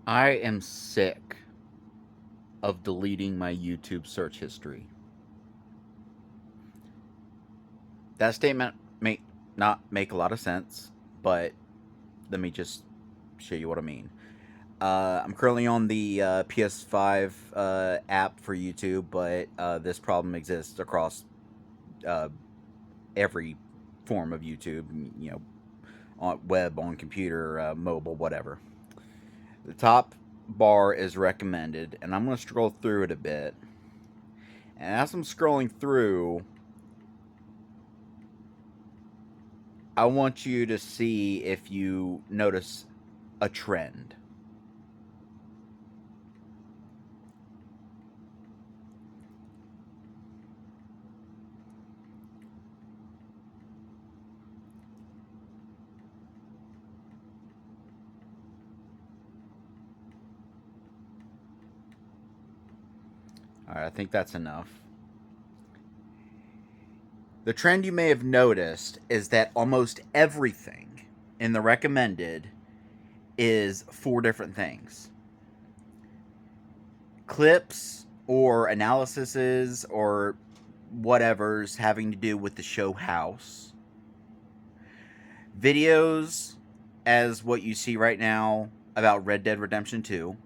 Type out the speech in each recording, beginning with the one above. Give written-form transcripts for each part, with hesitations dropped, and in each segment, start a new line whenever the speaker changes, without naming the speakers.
I am sick of deleting my YouTube search history. That statement may not make a lot of sense, but let me just show you what I mean. I'm currently on the PS5 app for YouTube, but this problem exists across uh, every form of YouTube, on web, on computer, mobile, whatever. The top bar is recommended, and I'm going to scroll through it a bit. And as I'm scrolling through, I want you to see if you notice a trend. All right, I think that's enough. The trend you may have noticed is that almost everything in the recommended is four different things: clips or analyses or whatever's having to do with the show House, videos, as what you see right now about Red Dead Redemption 2,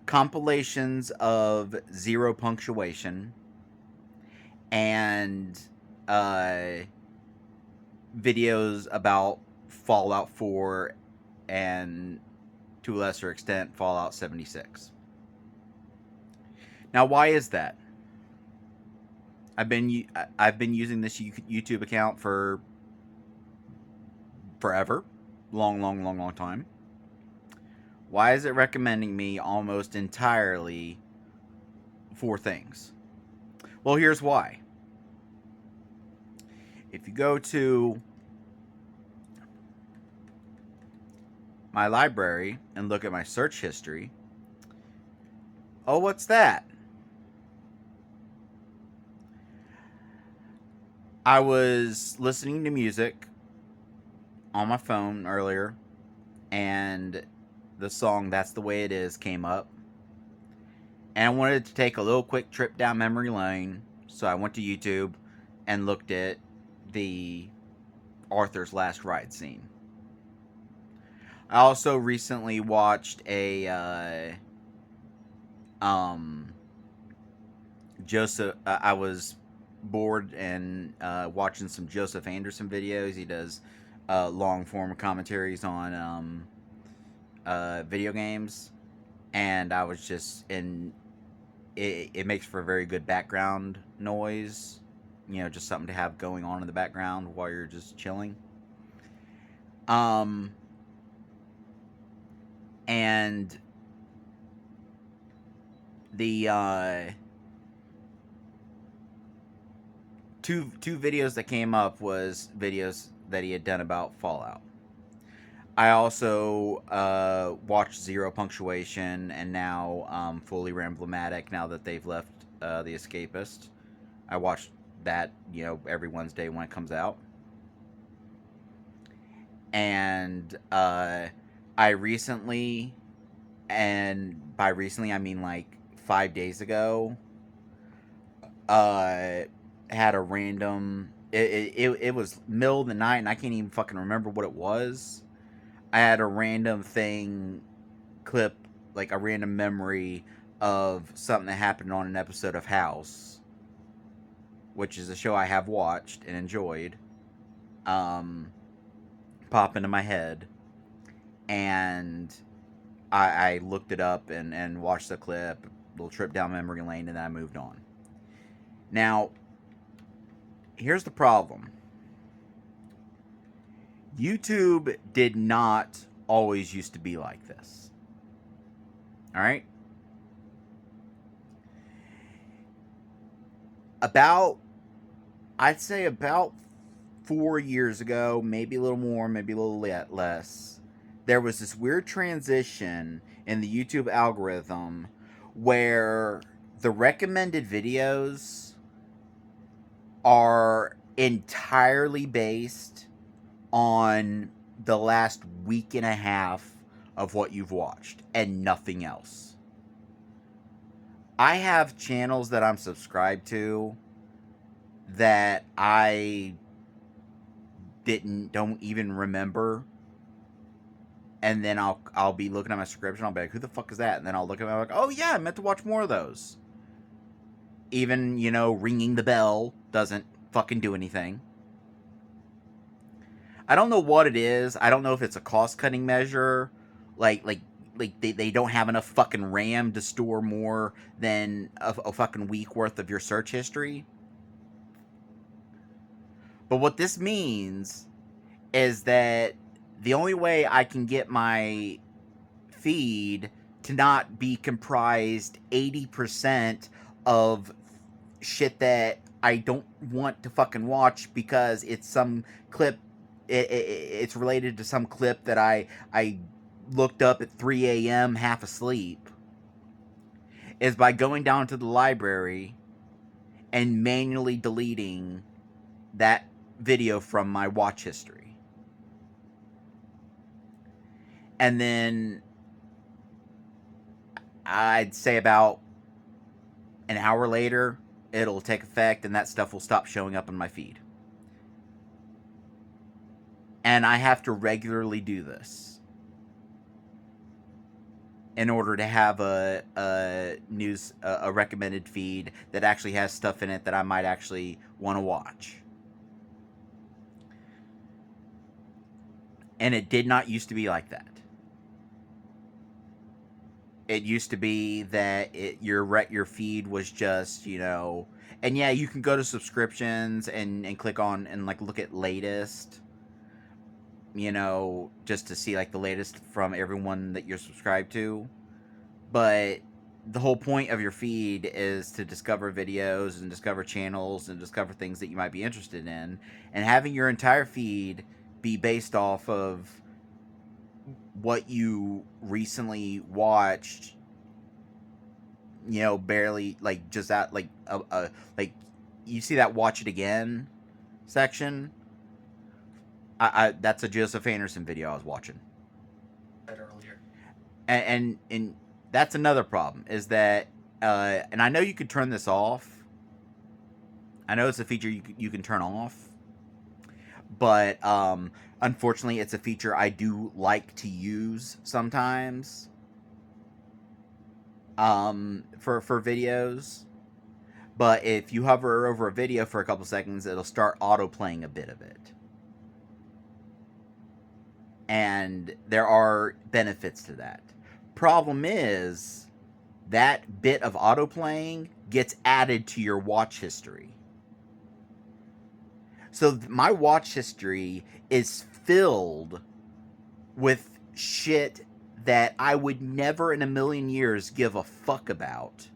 compilations of zero punctuation, and uh, videos about Fallout 4 and, to a lesser extent, Fallout 76. Now, why is that? I've been using this YouTube account for forever, long time. Why is it recommending me almost entirely four things? Well, here's why. If you go to my library and look at my search history, oh, what's that? I was listening to music on my phone earlier, and the song That's the Way It Is came up. And I wanted to take a little quick trip down memory lane, so I went to YouTube and looked at the Arthur's Last Ride scene. I also recently watched a Joseph. I was bored and watching some Joseph Anderson videos. He does long form commentaries on video games, and I was just in. It makes for a very good background noise. Just something to have going on in the background while you're just chilling. Um, and the two videos that came up was videos that he had done about Fallout. I also watched Zero Punctuation and now Fully Ramblomatic now that they've left The Escapist. I watched that, every Wednesday when it comes out. And I recently, and by recently I mean like 5 days ago, uh, had a random. It was middle of the night and I can't even fucking remember what it was. I had a random thing clip, like a random memory of something that happened on an episode of House, which is a show I have watched and enjoyed, um, pop into my head. And I looked it up and watched the clip, little trip down memory lane, and then I moved on. Now, here's the problem. YouTube did not always used to be like this. All right? I'd say about 4 years ago, maybe a little more, maybe a little less, there was this weird transition in the YouTube algorithm where the recommended videos are entirely based on the last week and a half of what you've watched and nothing else. I have channels that I'm subscribed to that I don't even remember, and then I'll be looking at my subscription. I'll be like, who the fuck is that? And then I'll look at it, I'm like, oh yeah, I meant to watch more of those. Even, ringing the bell doesn't fucking do anything. I don't know what it is. I don't know if it's a cost cutting measure, like they don't have enough fucking RAM to store more than a fucking week worth of your search history. But what this means is that the only way I can get my feed to not be comprised 80% of shit that I don't want to fucking watch because it's some clip, it's related to some clip that I looked up at 3 a.m. half asleep, is by going down to the library and manually deleting that video from my watch history. And then I'd say about an hour later, it'll take effect and that stuff will stop showing up in my feed. And I have to regularly do this in order to have a recommended feed that actually has stuff in it that I might actually want to watch. And it did not used to be like that. It used to be that your feed was just, and yeah, you can go to subscriptions and click on and like look at latest, just to see like the latest from everyone that you're subscribed to. But the whole point of your feed is to discover videos and discover channels and discover things that you might be interested in. And having your entire feed be based off of what you recently watched, barely, like, just that, like, like, you see that watch it again section. I that's a Joseph Anderson video I was watching earlier, and that's another problem, is that and I know you could turn this off. I know it's a feature you can turn off, but unfortunately it's a feature I do like to use sometimes for videos. But if you hover over a video for a couple seconds, it'll start auto-playing a bit of it. And there are benefits to that. Problem is, that bit of auto-playing gets added to your watch history. So my watch history is filled with shit that I would never in a million years give a fuck about.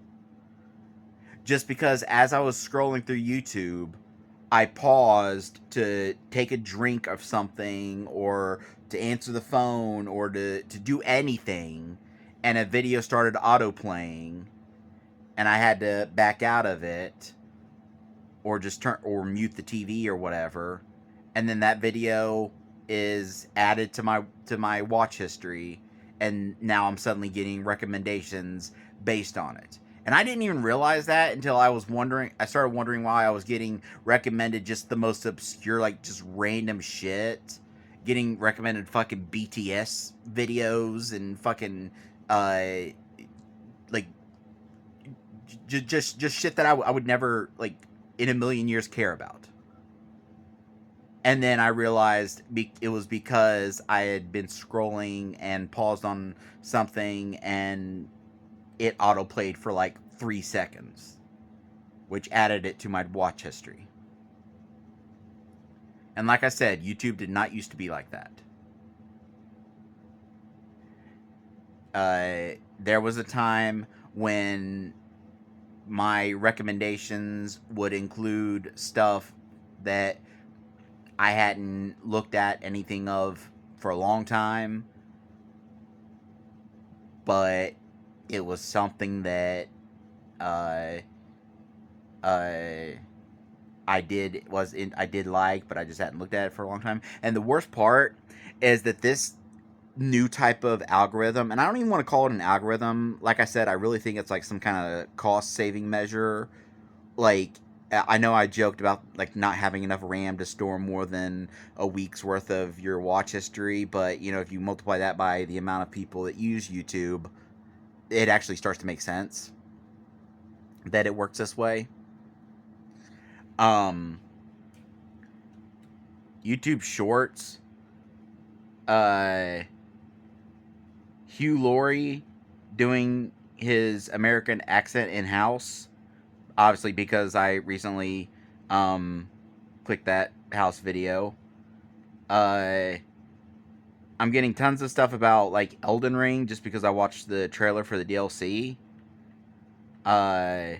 Just because as I was scrolling through YouTube, I paused to take a drink of something or to answer the phone or to do anything, and a video started auto-playing and I had to back out of it or just turn or mute the TV or whatever, and then that video is added to my watch history, and now I'm suddenly getting recommendations based on it. And I didn't even realize that until I started wondering why I was getting recommended just the most obscure, like, just random shit. Getting recommended fucking BTS videos and fucking, like, just shit that I would never, like, in a million years care about. And then I realized it was because I had been scrolling and paused on something and it auto-played for like 3 seconds, which added it to my watch history. And like I said, YouTube did not used to be like that. There was a time when my recommendations would include stuff that I hadn't looked at anything of for a long time, but it was something that I did like, but I just hadn't looked at it for a long time. And the worst part is that this new type of algorithm, and I don't even want to call it an algorithm. Like I said, I really think it's like some kind of cost saving measure. Like, I know I joked about like not having enough RAM to store more than a week's worth of your watch history, but you know, if you multiply that by the amount of people that use YouTube, it actually starts to make sense that it works this way. Um, YouTube Shorts, uh, Hugh Laurie doing his American accent in house, obviously because I recently clicked that house video. I'm getting tons of stuff about like Elden Ring just because I watched the trailer for the DLC. Uh,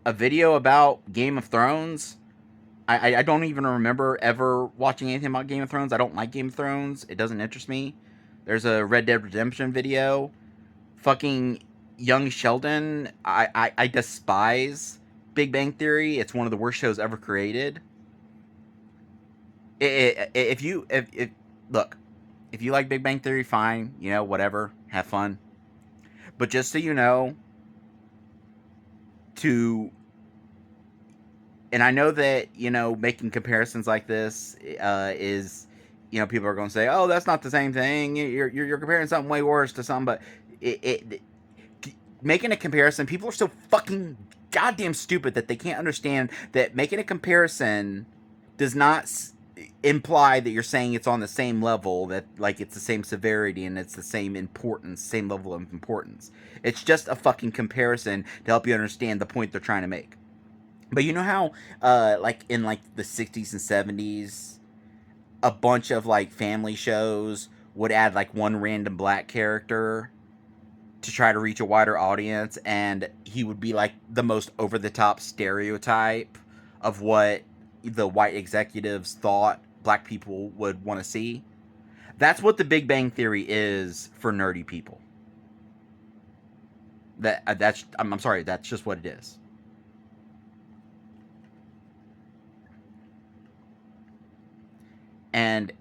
a video about Game of Thrones. I don't even remember ever watching anything about Game of Thrones. I don't like Game of Thrones. It doesn't interest me. There's a Red Dead Redemption video. Fucking Young Sheldon. I despise Big Bang Theory. It's one of the worst shows ever created. If you look, if you like Big Bang Theory, fine. You know, whatever. Have fun. But just so you know, and I know that, you know, making comparisons like this is, you know, people are going to say, oh, that's not the same thing. You're comparing something way worse to something. But making a comparison, people are so fucking goddamn stupid that they can't understand that making a comparison does not imply that you're saying it's on the same level, that like it's the same severity and it's the same importance, same level of importance. It's just a fucking comparison to help you understand the point they're trying to make. But you know how, like in like the '60s and '70s, a bunch of like family shows would add like one random black character to try to reach a wider audience, and he would be like the most over the top stereotype of what the white executives thought black people would want to see. That's what the Big Bang Theory is for nerdy people. I'm sorry, that's just what it is. And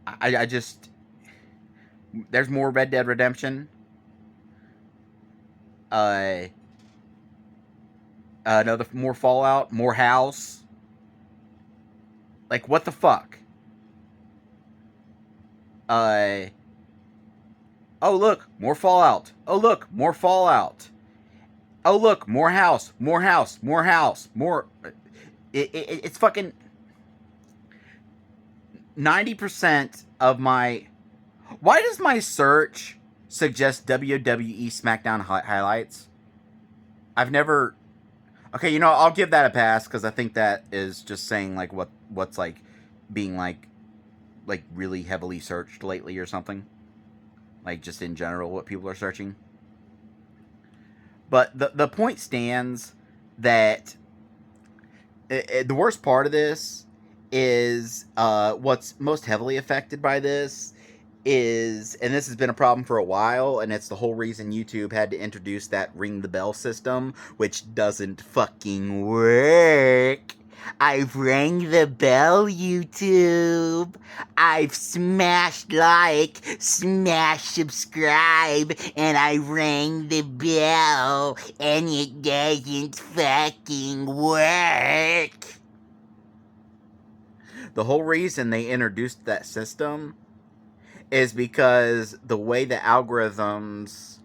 I just, there's more Red Dead Redemption. Uh, another more Fallout, more House. Like, what the fuck? Oh look, more Fallout. Oh look, more Fallout. Oh look, more House, more House, more House, more. It's fucking 90% of my. Why does my search suggest WWE SmackDown highlights? I've never. Okay, you know, I'll give that a pass because I think that is just saying like what's like being like really heavily searched lately or something. Like just in general, what people are searching. But the point stands that the worst part of this is what's most heavily affected by this is, and this has been a problem for a while, and it's the whole reason YouTube had to introduce that ring the bell system, which doesn't fucking work. I've rang the bell, YouTube. I've smashed like, smash subscribe, and I rang the bell, and it doesn't fucking work. The whole reason they introduced that system is because the way the algorithms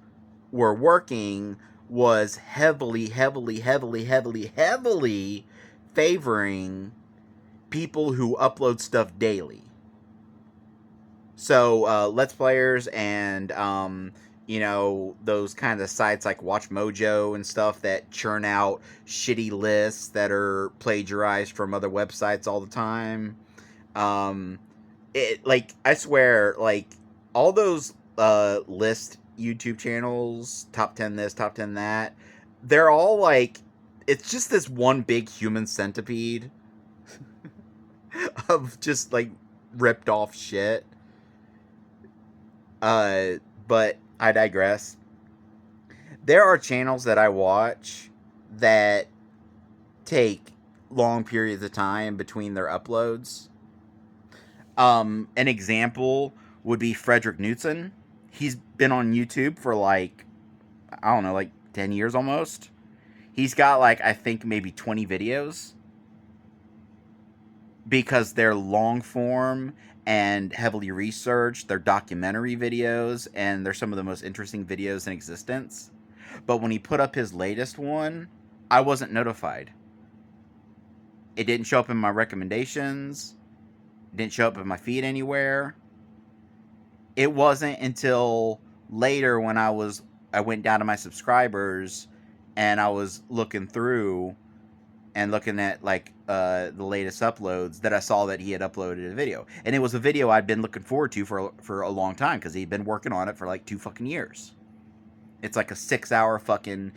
were working was heavily favoring people who upload stuff daily. So Let's Players and you know, those kind of sites like Watch Mojo and stuff that churn out shitty lists that are plagiarized from other websites all the time. It, like, I swear, like, all those list YouTube channels, top 10 this, top 10 that, they're all like, it's just this one big human centipede of just like ripped off shit. But I digress. There are channels that I watch that take long periods of time between their uploads. An example would be Frederick Knudsen. He's been on YouTube for like, I don't know, like 10 years almost. He's got like, I think maybe 20 videos because they're long form and heavily researched. They're documentary videos and they're some of the most interesting videos in existence. But when he put up his latest one, I wasn't notified. It didn't show up in my recommendations. It didn't show up in my feed anywhere. It wasn't until later when I went down to my subscribers and I was looking through and looking at like the latest uploads that I saw that he had uploaded a video. And it was a video I'd been looking forward to for a long time because he'd been working on it for like 2 fucking years. It's like a 6-hour fucking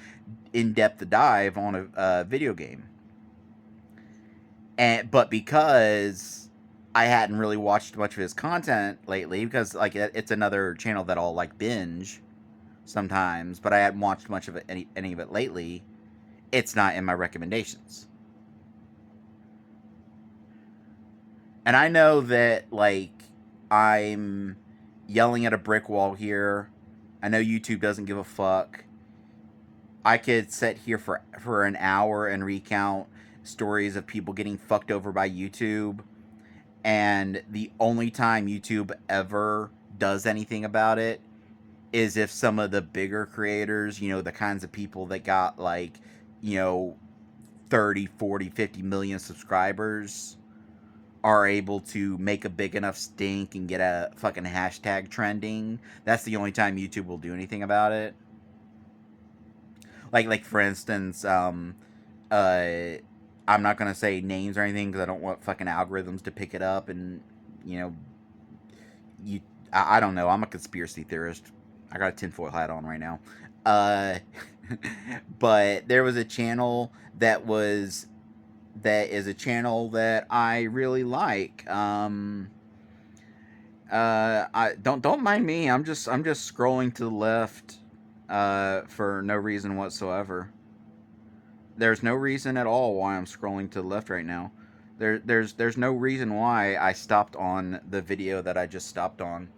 in-depth dive on a video game. But because I hadn't really watched much of his content lately, because like it's another channel that I'll like binge sometimes, but I hadn't watched much of it, any of it lately. It's not in my recommendations. And I know that like I'm yelling at a brick wall here. I know YouTube doesn't give a fuck. I could sit here for an hour and recount stories of people getting fucked over by YouTube, and the only time YouTube ever does anything about it is if some of the bigger creators, you know, the kinds of people that got like, you know, 30, 40, 50 million subscribers are able to make a big enough stink and get a fucking hashtag trending. That's the only time YouTube will do anything about it. Like for instance, I'm not gonna say names or anything because I don't want fucking algorithms to pick it up and, you know, you. I don't know. I'm a conspiracy theorist. I got a tinfoil hat on right now. Uh, but there was a channel that is a channel that I really like. I don't mind me. I'm just scrolling to the left, for no reason whatsoever. There's no reason at all why I'm scrolling to the left right now. There's no reason why I stopped on the video that I just stopped on.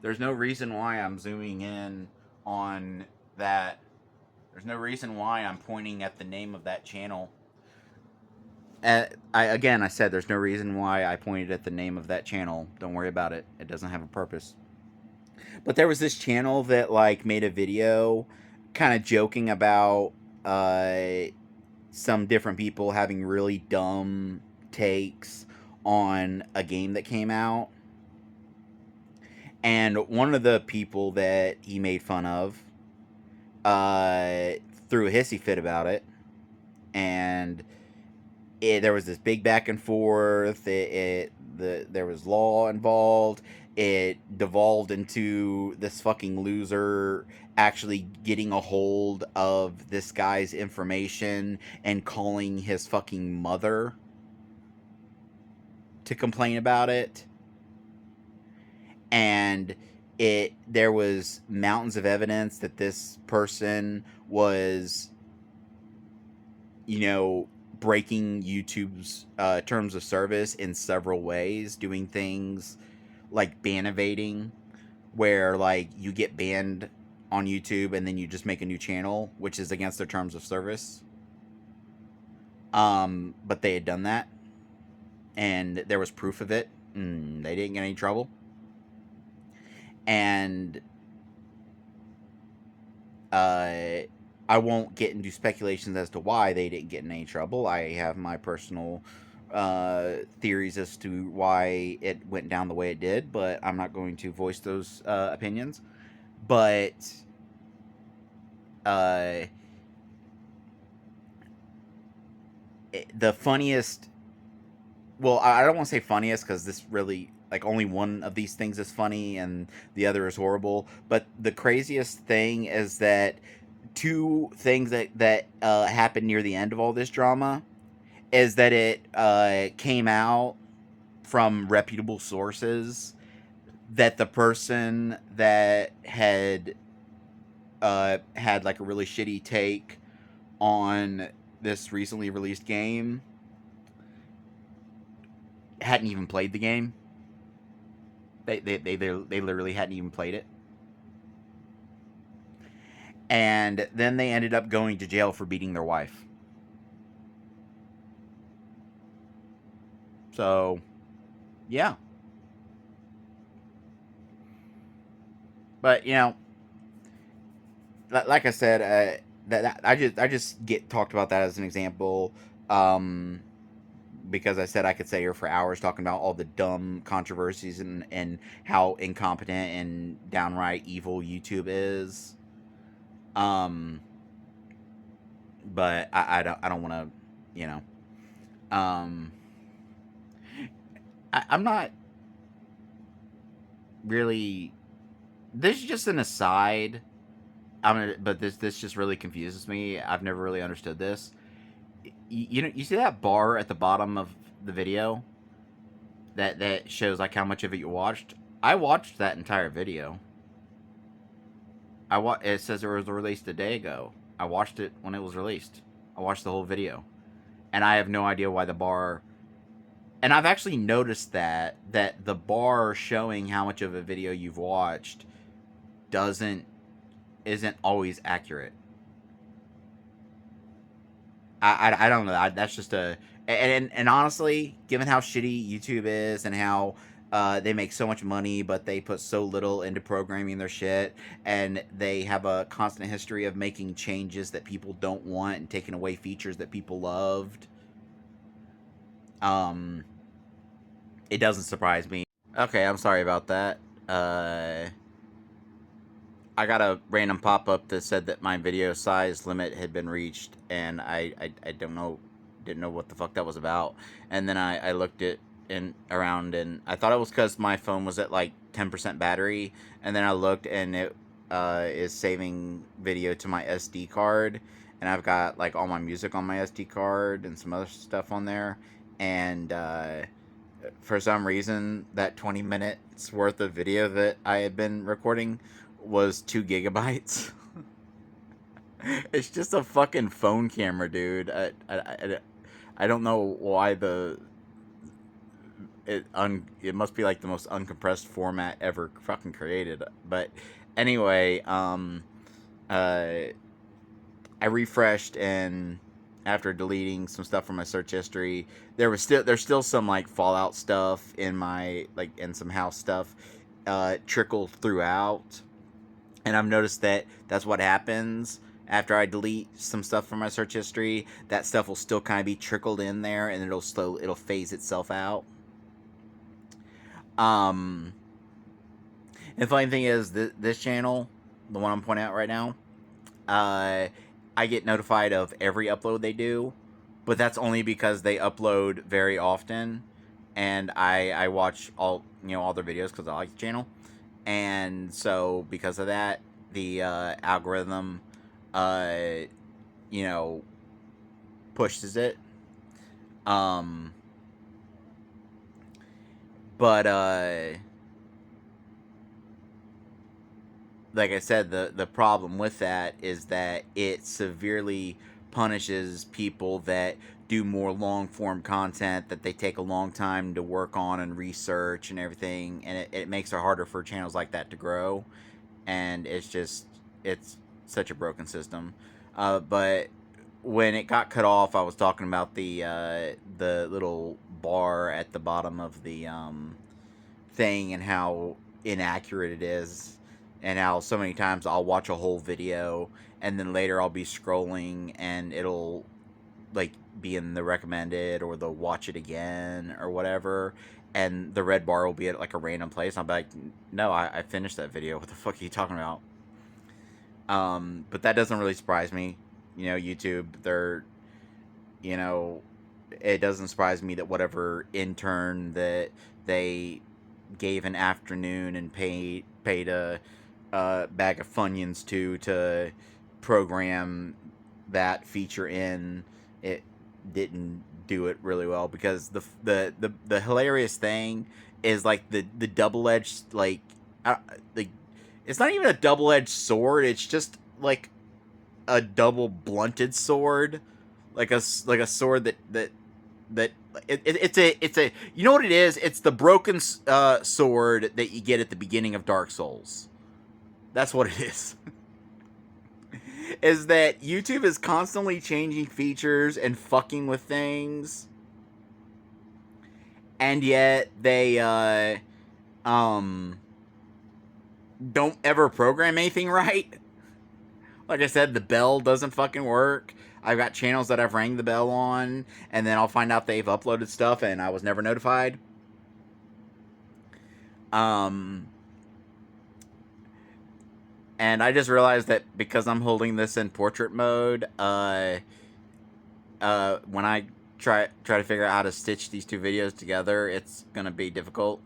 There's no reason why I'm zooming in on that. There's no reason why I'm pointing at the name of that channel. I said there's no reason why I pointed at the name of that channel. Don't worry about it. It doesn't have a purpose. But there was this channel that like made a video kind of joking about some different people having really dumb takes on a game that came out. And one of the people that he made fun of threw a hissy fit about it. And there was this big back and forth. There was law involved. It devolved into this fucking loser actually getting a hold of this guy's information and calling his fucking mother to complain about it. And there was mountains of evidence that this person was, you know, breaking YouTube's terms of service in several ways, doing things like ban evading, where like you get banned on YouTube and then you just make a new channel, which is against their terms of service. But they had done that, and there was proof of it. And they didn't get any trouble. And I won't get into speculations as to why they didn't get in any trouble. I have my personal theories as to why it went down the way it did, but I'm not going to voice those opinions. But the funniest, well, I don't want to say funniest because this really, like, only one of these things is funny and the other is horrible. But the craziest thing is that two things that happened near the end of all this drama is that it came out from reputable sources that the person that had like a really shitty take on this recently released game hadn't even played the game. They literally hadn't even played it. And then they ended up going to jail for beating their wife. So, yeah. But, you know, like I said, that I just get talked about that as an example, because I said I could stay here for hours talking about all the dumb controversies and how incompetent and downright evil YouTube is. But I don't want to, you know, um, I'm not really. This is just an aside. But this just really confuses me. I've never really understood this. You know, you see that bar at the bottom of the video that shows like how much of it you watched. I watched that entire video. It says it was released a day ago. I watched it when it was released. I watched the whole video, and I have no idea why the bar. And I've actually noticed that the bar showing how much of a video you've watched doesn't isn't always accurate. I don't know. That's just a and honestly, given how shitty YouTube is and how they make so much money, but they put so little into programming their shit, and they have a constant history of making changes that people don't want and taking away features that people loved. Um, it doesn't surprise me. Okay, I'm sorry about that. I got a random pop up that said that my video size limit had been reached, and I don't know, didn't know what the fuck that was about. And then I looked it in around, and I thought it was because my phone was at like 10% battery, and then I looked, and it is saving video to my SD card, and I've got like all my music on my SD card and some other stuff on there, and for some reason that 20 minutes worth of video that I had been recording was 2 gigabytes. It's just a fucking phone camera, dude. I don't know why it must be like the most uncompressed format ever fucking created. But anyway, uh I refreshed, and after deleting some stuff from my search history, there's still some like Fallout stuff in my like and some house stuff trickled throughout. And I've noticed that that's what happens after I delete some stuff from my search history. That stuff will still kind of be trickled in there, and it'll phase itself out. Um, and the funny thing is, this channel, the one I'm pointing out right now, I get notified of every upload they do, but that's only because they upload very often, and I watch all their videos because I like the channel. And so because of that, the algorithm you know pushes it. um but like I said, the problem with that is that it severely punishes people that do more long form content that they take a long time to work on and research and everything, and it makes it harder for channels like that to grow. And it's such a broken system. But when it got cut off, I was talking about the little bar at the bottom of the thing, and how inaccurate it is, and how so many times I'll watch a whole video, and then later I'll be scrolling, and it'll like be in the recommended or the watch it again or whatever, and the red bar will be at like a random place. I'll be like, no, I finished that video. What the fuck are you talking about? But that doesn't really surprise me. YouTube, you know, it doesn't surprise me that whatever intern that they gave an afternoon and paid a bag of Funyuns to program that feature in, it didn't do it really well, because the hilarious thing is like the double-edged like it's not even a double-edged sword, it's just like a double blunted sword, like a sword that that it's a you know what it is? It's the broken sword that you get at the beginning of Dark Souls. That's what it is. Is that YouTube is constantly changing features and fucking with things, and yet they don't ever program anything right. Like I said, the bell doesn't fucking work. I've got channels that I've rang the bell on, and then I'll find out they've uploaded stuff, and I was never notified. And I just realized that because I'm holding this in portrait mode, when I try to figure out how to stitch these two videos together, it's gonna be difficult.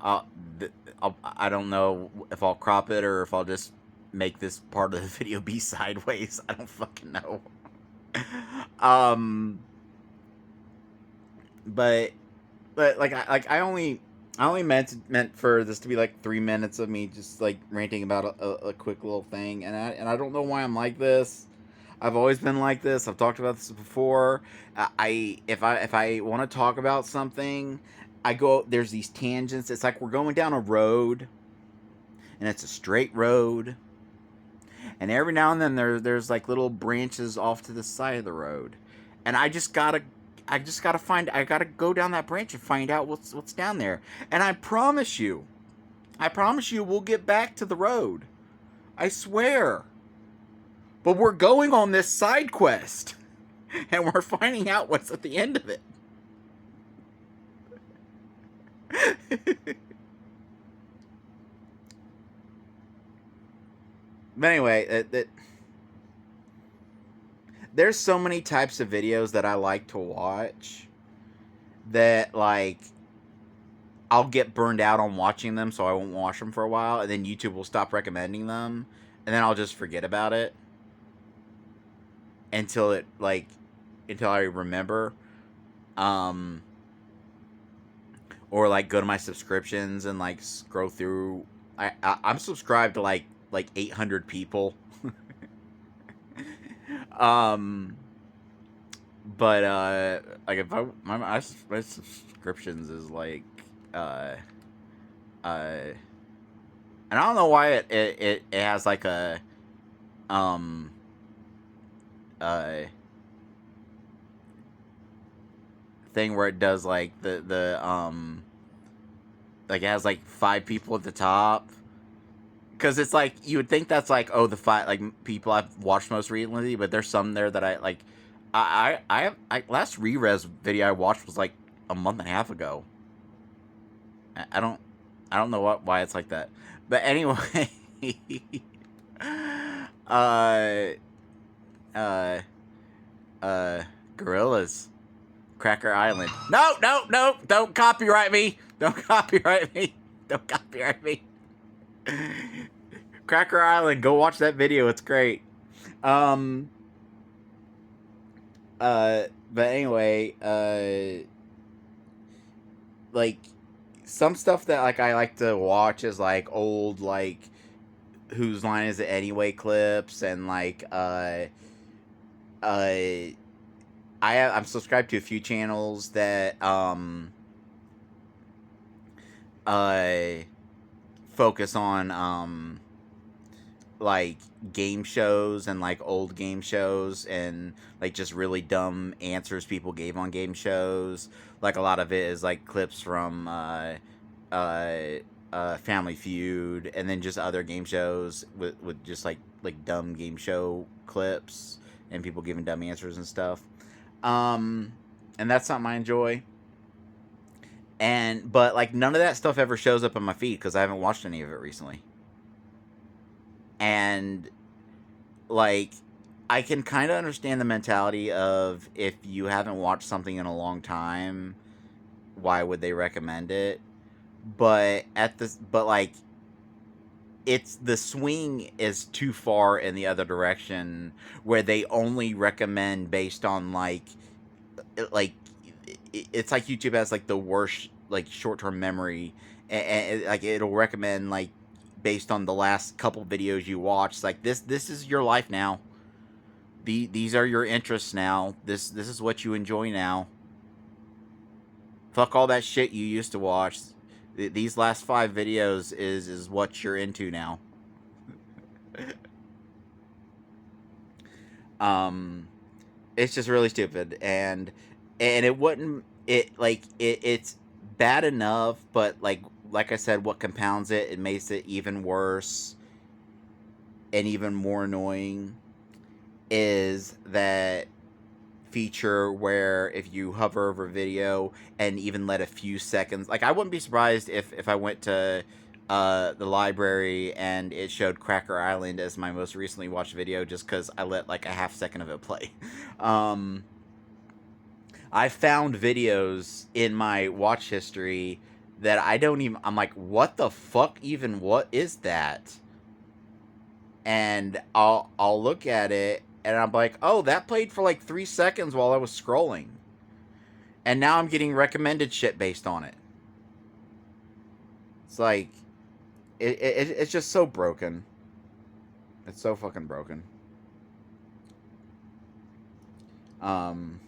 I don't know if I'll crop it or if I'll just make this part of the video be sideways. I don't fucking know. But I only meant for this to be like 3 minutes of me just like ranting about a quick little thing, and I don't know why I'm like this. I've always been like this. I've talked about this before. If I want to talk about something, there's these tangents. It's like we're going down a road, and it's a straight road, and every now and then there's like little branches off to the side of the road, and I gotta go down that branch and find out what's down there. And I promise you we'll get back to the road. I swear. But we're going on this side quest, and we're finding out what's at the end of it. But anyway, there's so many types of videos that I like to watch that, like, I'll get burned out on watching them, so I won't watch them for a while, and then YouTube will stop recommending them, and then I'll just forget about it until I remember. Or like go to my subscriptions and like scroll through. I'm subscribed to like 800 people. But like if my subscriptions is like and I don't know why it has like a thing where it does like the like it has like 5 people at the top, because it's like you would think that's like, oh, the 5 like people I've watched most recently, but there's some there that I like. I last re-res video I watched was like a month and a half ago. I don't know why it's like that, but anyway. Gorillas, Cracker Island. No, don't copyright me. Don't copyright me. Cracker Island, go watch that video. It's great. But anyway, like some stuff that like I like to watch is like old like Whose Line Is It Anyway clips, and like I'm subscribed to a few channels that focus on like game shows and like old game shows and like just really dumb answers people gave on game shows. Like a lot of it is like clips from Family Feud, and then just other game shows with just like dumb game show clips and people giving dumb answers and stuff. And that's something I enjoy. But like none of that stuff ever shows up on my feed because I haven't watched any of it recently. And like I can kind of understand the mentality of, if you haven't watched something in a long time, why would they recommend it? But like it's the swing is too far in the other direction, where they only recommend based on like it's like YouTube has like the worst like short-term memory, and like it'll recommend like based on the last couple videos you watched. Like this is your life now. These are your interests now. This is what you enjoy now. Fuck all that shit you used to watch. These last 5 videos is what you're into now. um, it's just really stupid, and it wouldn't it's bad enough, but like I said, what compounds it makes it even worse and even more annoying is that feature where if you hover over video and even let a few seconds, like I wouldn't be surprised if I went to the library and it showed Cracker Island as my most recently watched video just because I let like a half second of it play. um, I found videos in my watch history that I'm like, what the fuck even, what is that? And I'll look at it and I'm like, oh, that played for like 3 seconds while I was scrolling. And now I'm getting recommended shit based on it. It's like it's just so broken. It's so fucking broken. Um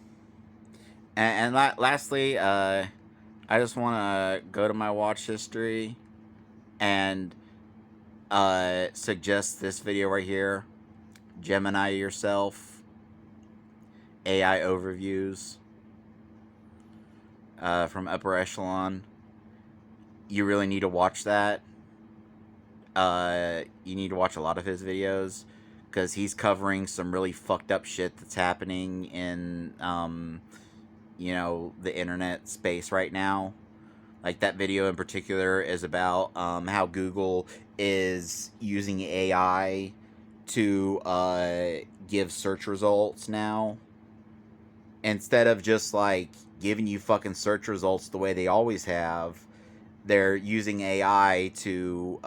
lastly, I just want to go to my watch history and suggest this video right here. Gemini yourself. AI overviews from Upper Echelon. You really need to watch that. You need to watch a lot of his videos because he's covering some really fucked up shit that's happening in the internet space right now. Like that video in particular is about how Google is using AI to give search results now. Instead of just like giving you fucking search results the way they always have, they're using AI to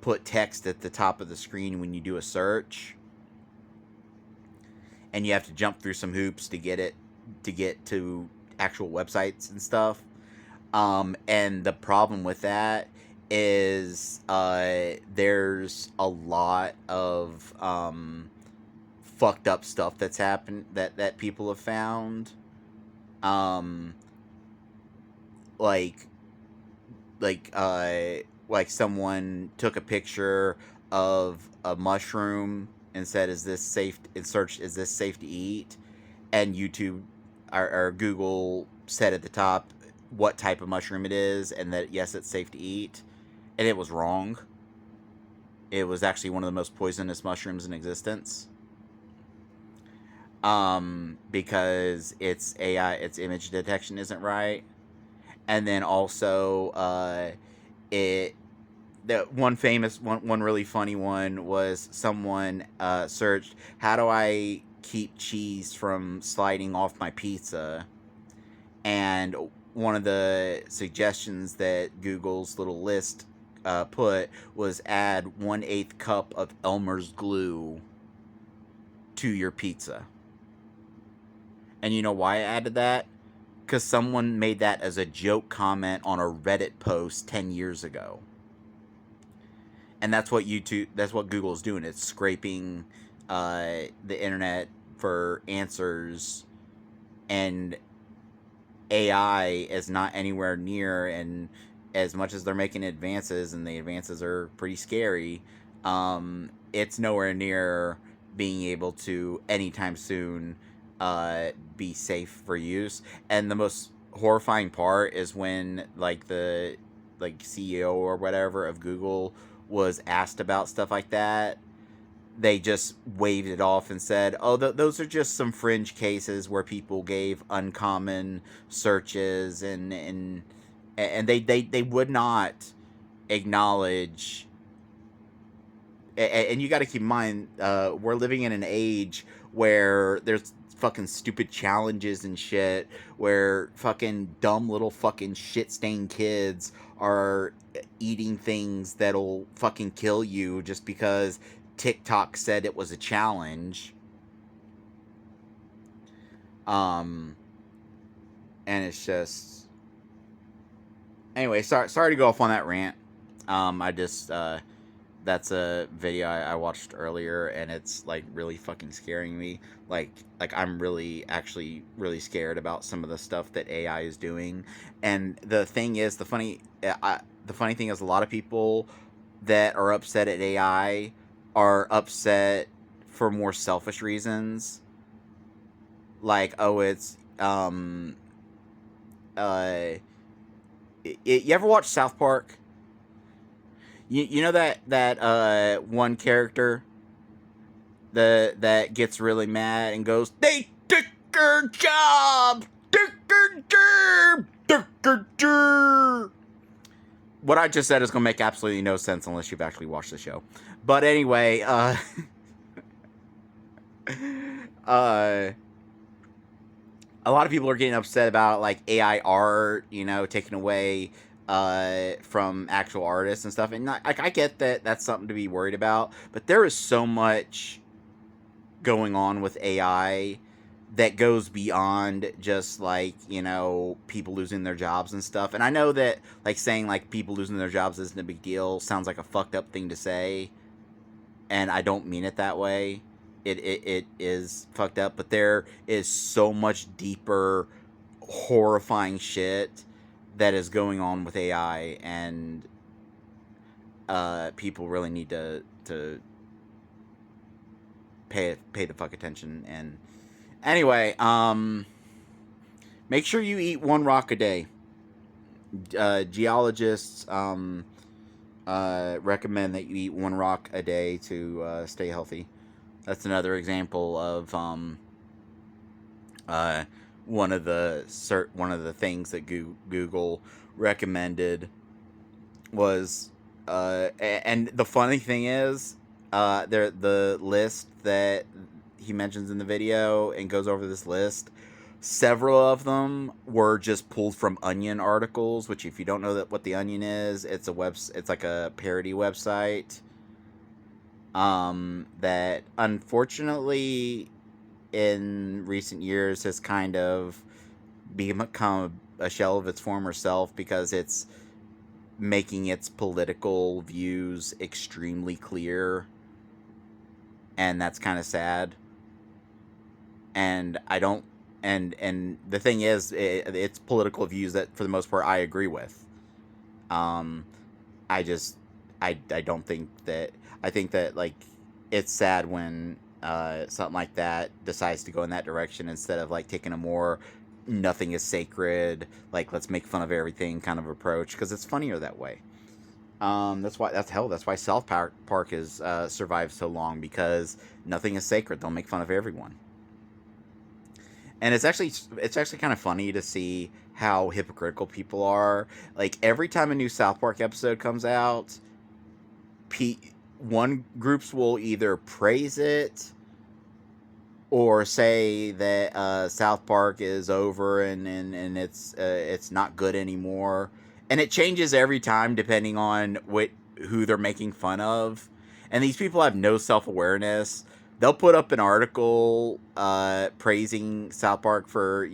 put text at the top of the screen when you do a search. And you have to jump through some hoops to get to actual websites and stuff. And the problem with that is there's a lot of fucked up stuff that's happened that people have found. Like someone took a picture of a mushroom and said, "Is this safe?" And searched, "Is this safe to eat?" And YouTube or Google said at the top what type of mushroom it is, and that yes, it's safe to eat, and it was wrong. It was actually one of the most poisonous mushrooms in existence. Because its AI, its image detection isn't right, and then also it the one really funny one was someone searched, how do I keep cheese from sliding off my pizza? And one of the suggestions that Google's little list put was add 1/8 cup of Elmer's glue to your pizza. And you know why I added that? Because someone made that as a joke comment on a Reddit post 10 years ago. And that's what Google's doing. It's scraping the internet for answers, and AI is not anywhere near, and as much as they're making advances, and the advances are pretty scary, it's nowhere near being able to anytime soon be safe for use. And the most horrifying part is when the CEO or whatever of Google was asked about stuff like that, they just waved it off and said, "Oh, those are just some fringe cases where people gave uncommon searches," and they would not acknowledge. And you got to keep in mind, we're living in an age where there's fucking stupid challenges and shit, where fucking dumb little fucking shit-stained kids are eating things that'll fucking kill you just because TikTok said it was a challenge. And it's just, anyway, sorry to go off on that rant. I just that's a video I watched earlier, and it's like really fucking scaring me. Like I'm really actually really scared about some of the stuff that AI is doing. And the thing is, the funny thing is, a lot of people that are upset at AI are upset for more selfish reasons. Like, oh, it's uh, you ever watch South Park? You know that one character that gets really mad and goes, "They took her job, took her job, took her job." What I just said is gonna make absolutely no sense unless you've actually watched the show. But anyway, uh, a lot of people are getting upset about like AI art, taken away from actual artists and stuff. And I get that that's something to be worried about, but there is so much going on with AI that goes beyond just like, people losing their jobs and stuff. And I know that like saying like people losing their jobs isn't a big deal sounds like a fucked up thing to say, and I don't mean it that way. It is fucked up, but there is so much deeper, horrifying shit that is going on with AI, and people really need to pay the fuck attention. And anyway, make sure you eat one rock a day. Geologists recommend that you eat one rock a day to stay healthy. That's another example of one of the things that Google recommended was, and the funny thing is, the list that he mentions in the video and goes over this list. Several of them were just pulled from Onion articles, which, if you don't know what the Onion is, it's like a parody website. That unfortunately in recent years has kind of become a shell of its former self, because it's making its political views extremely clear, and that's kind of sad. And I don't and the thing is, it's political views that for the most part I agree with. I just I don't think that I think that like it's sad when something like that decides to go in that direction, instead of like taking a more nothing is sacred, like let's make fun of everything kind of approach, because it's funnier that way. That's why South Park has survived so long, because nothing is sacred. They'll make fun of everyone. And it's actually kind of funny to see how hypocritical people are. Like, every time a new South Park episode comes out, one groups will either praise it or say that South Park is over, and it's not good anymore. And it changes every time depending on who they're making fun of. And these people have no self-awareness. They'll put up an article praising South Park for,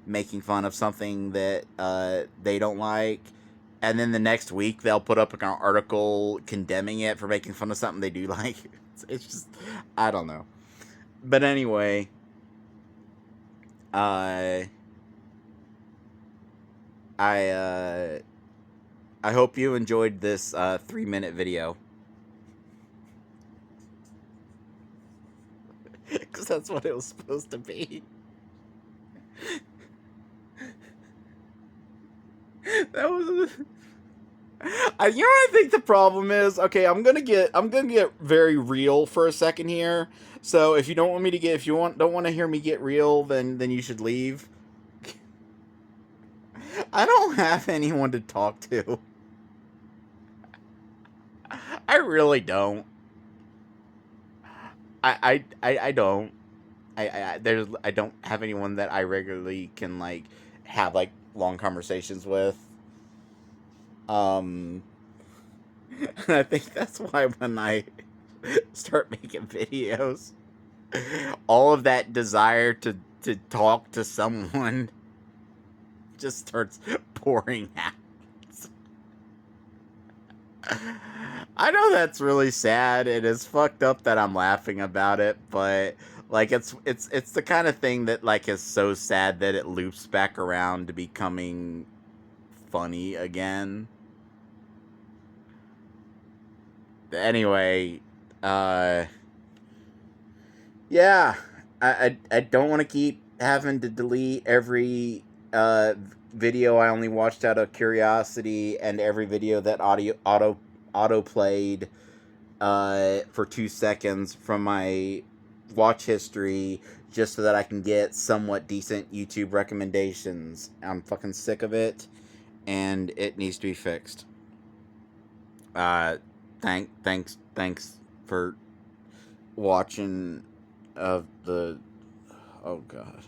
making fun of something that they don't like. And then the next week, they'll put up an article condemning it for making fun of something they do like. It's just, I don't know. But anyway, I I hope you enjoyed this 3-minute video, because that's what it was supposed to be. That was. I think the problem is, okay, I'm gonna get very real for a second here. So if you don't want me to get, if you don't want to hear me get real, then you should leave. I don't have anyone to talk to. I really don't. I don't. I don't have anyone that I regularly can like have like long conversations with. And I think that's why when I start making videos, all of that desire to talk to someone just starts pouring out. I know that's really sad. It is fucked up that I'm laughing about it, but like it's the kind of thing that like is so sad that it loops back around to becoming funny again. Anyway, uh yeah, I don't want to keep having to delete every uh video I only watched out of curiosity and every video that auto played for 2 seconds from my watch history just so that I can get somewhat decent YouTube recommendations. I'm fucking sick of it, and it needs to be fixed. Uh, thanks for watching of the. Oh god.